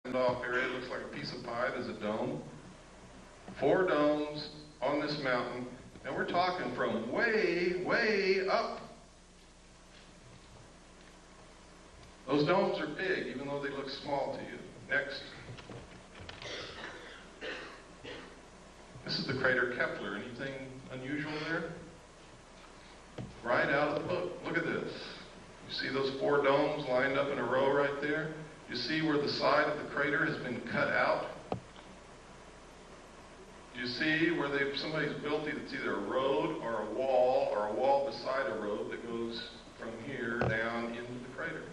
off area. It looks like a piece of pie. There's a dome. 4 domes on this mountain. And we're talking from way, way up. Those domes are big, even though they look small to you. Next. This is the crater Kepler. Anything unusual there? Right out of the book. Look at this. You see those 4 domes lined up in a row right there? You see where the side of the crater has been cut out? You see where somebody's built it's either a road or a wall beside a road that goes from here down into the crater.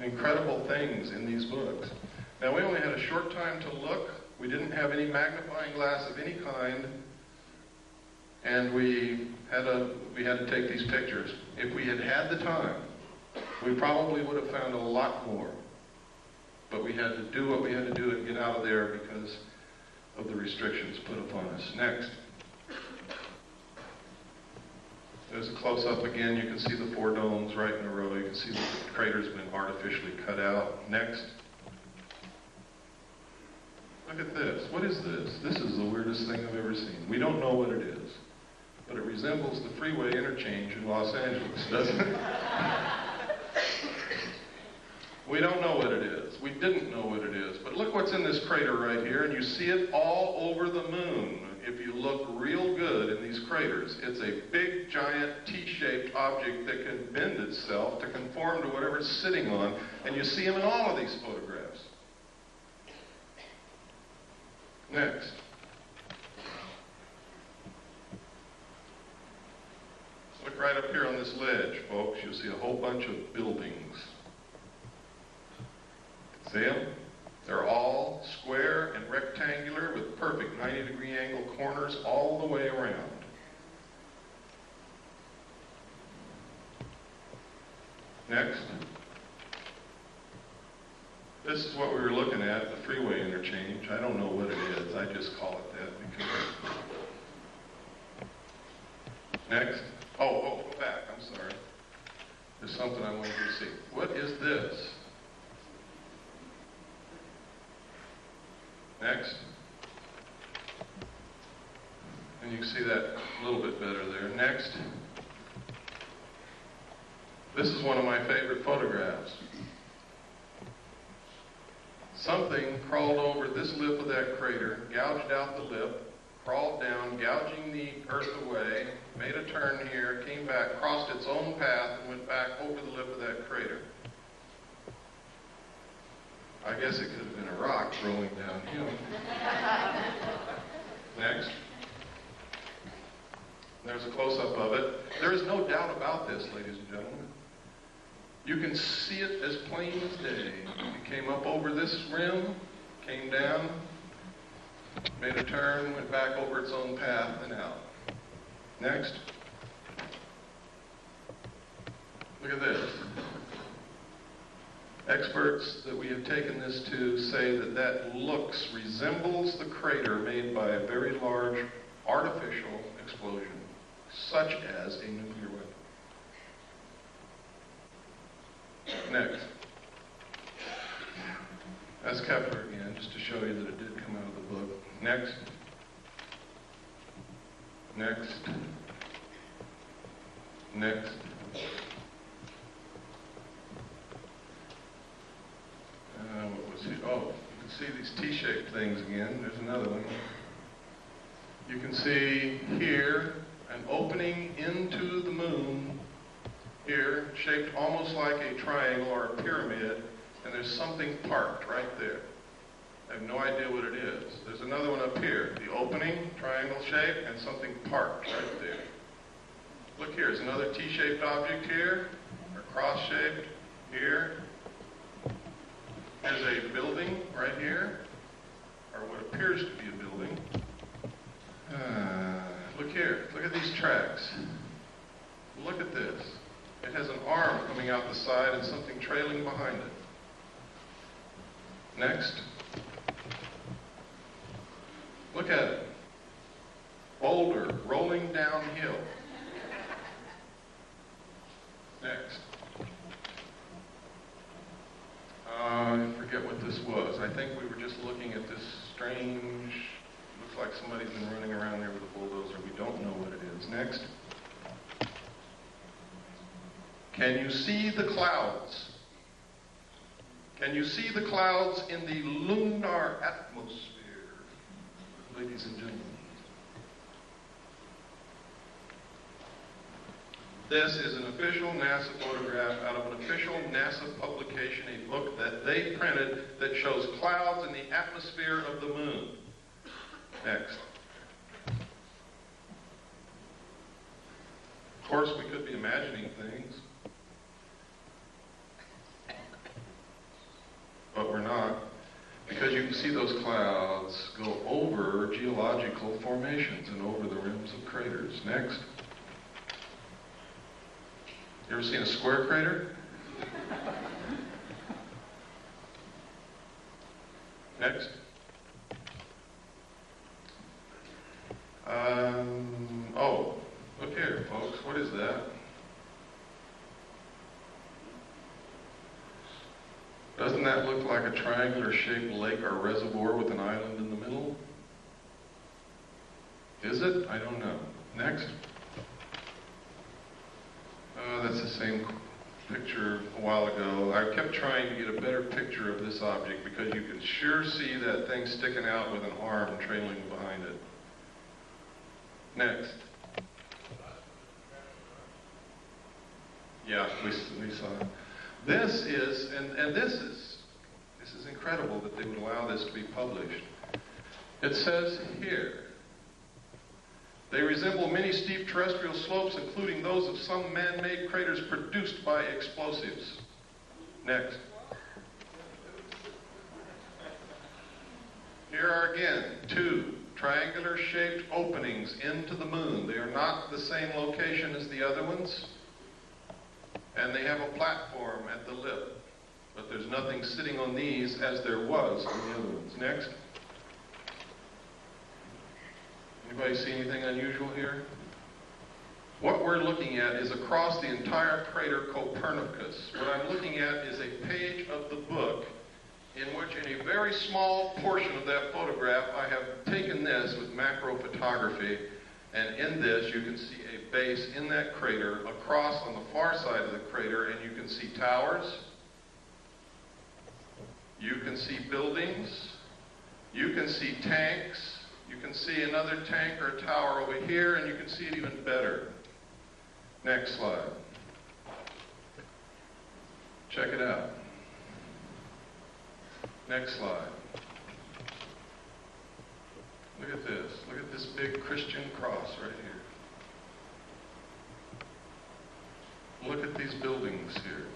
Incredible things in these books. Now, we only had a short time to look. We didn't have any magnifying glass of any kind, and we had to take these pictures. If we had had the time, we probably would have found a lot more. But we had to do what we had to do and get out of there because of the restrictions put upon us. Next. There's a close-up again. You can see the 4 domes right in a row. You can see the crater's been artificially cut out. Next. Look at this. What is this? This is the weirdest thing I've ever seen. We don't know what it is, but it resembles the freeway interchange in Los Angeles, doesn't it? We don't know what it is. We didn't know what it is. But look what's in this crater right here, and you see it all over the moon. If you look real good in these craters, it's a big, giant, T-shaped object that can bend itself to conform to whatever it's sitting on, and you see them in all of these photographs. Next. Look right up here on this ledge, folks. You'll see a whole bunch of buildings. See them? They're all square and rectangular with perfect 90-degree angle corners all the way around. Next. This is what we were looking at, the freeway interchange. I don't know what it is. I just call it that because... Next. Oh, go back. I'm sorry. There's something I want you to see. What is this? Next. And you can see that a little bit better there. Next. This is one of my favorite photographs. Something crawled over this lip of that crater, gouged out the lip, crawled down, gouging the earth away, made a turn here, came back, crossed its own path, and went back over the lip of that crater. I guess it could have been a rock rolling downhill. Next. There's a close-up of it. There is no doubt about this, ladies and gentlemen. You can see it as plain as day. It came up over this rim, came down, made a turn, went back over its own path and out. Next. Look at this. Experts that we have taken this to say that that resembles the crater made by a very large artificial explosion, such as a nuclear weapon. Next. That's Kepler again, just to show you that it did come out of the book. Next. Next. Next. What was it? Oh, you can see these T-shaped things again. There's another one. You can see here an opening into the moon here, shaped almost like a triangle or a pyramid, and there's something parked right there. I have no idea what it is. There's another one up here. The opening, triangle shape, and something parked right there. Look here, there's another T-shaped object here, or cross-shaped here. There's a building right here, or what appears to be a building. Look here, look at these tracks. Look at this. It has an arm coming out the side and something trailing behind it. Next. Look at it. Boulder rolling downhill. Next. Can you see the clouds? Can you see the clouds in the lunar atmosphere, ladies and gentlemen? This is an official NASA photograph out of an official NASA publication, a book that they printed that shows clouds in the atmosphere of the moon. Next. Of course, we could be imagining things, but we're not, because you can see those clouds go over geological formations and over the rims of craters. Next. You ever seen a square crater? Next. Oh, look here, folks. What is that? Doesn't that look like a triangular-shaped lake or reservoir with an island in the middle? Is it? I don't know. Next. That's the same picture a while ago. I kept trying to get a better picture of this object because you can sure see that thing sticking out with an arm trailing behind it. Next. Yeah, we saw it. This is, and this is incredible that they would allow this to be published. It says here, they resemble many steep terrestrial slopes, including those of some man-made craters produced by explosives. Next. Here are again 2 triangular-shaped openings into the moon. They are not the same location as the other ones, and they have a platform at the lip, but there's nothing sitting on these as there was on the other ones. Next. Anybody see anything unusual here? What we're looking at is across the entire crater Copernicus. What I'm looking at is a page of the book in which, in a very small portion of that photograph, I have taken this with macro photography, and in this you can see a base in that crater across on the far side of the crater, and you can see towers, you can see buildings, you can see tanks, you can see another tank or tower over here, and you can see it even better. Next slide. Check it out. Next slide. Look at this. Look at this big Christian cross right here. Look at these buildings here.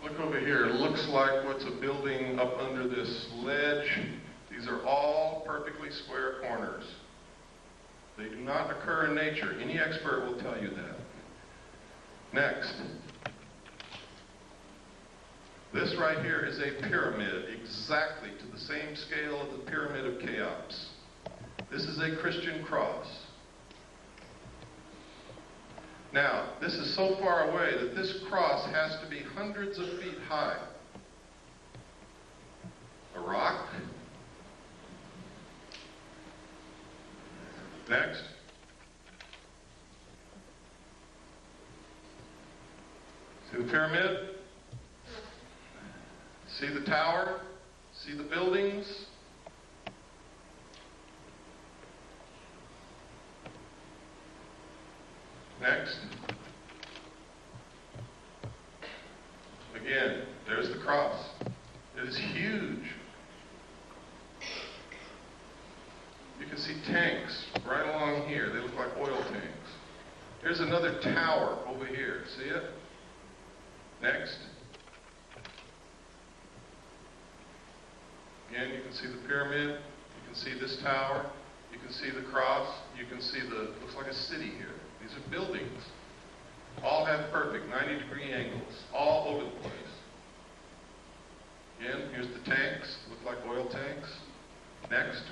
Look over here. It looks like what's a building up under this ledge. These are all perfectly square corners. They do not occur in nature. Any expert will tell you that. Next. This right here is a pyramid, exactly to the same scale of the Pyramid of Cheops. This is a Christian cross. Now, this is so far away that this cross has to be hundreds of feet high. A rock. Next. See the pyramid? See the tower? See the buildings? Next. Again, there's the cross. It is huge. You can see tanks right along here. They look like oil tanks. Here's another tower over here. See it? Next. Again, you can see the pyramid. You can see this tower. You can see the cross. You can see looks like a city here. These are buildings. All have perfect 90-degree angles, all over the place. Again, here's the tanks. Look like oil tanks. Next.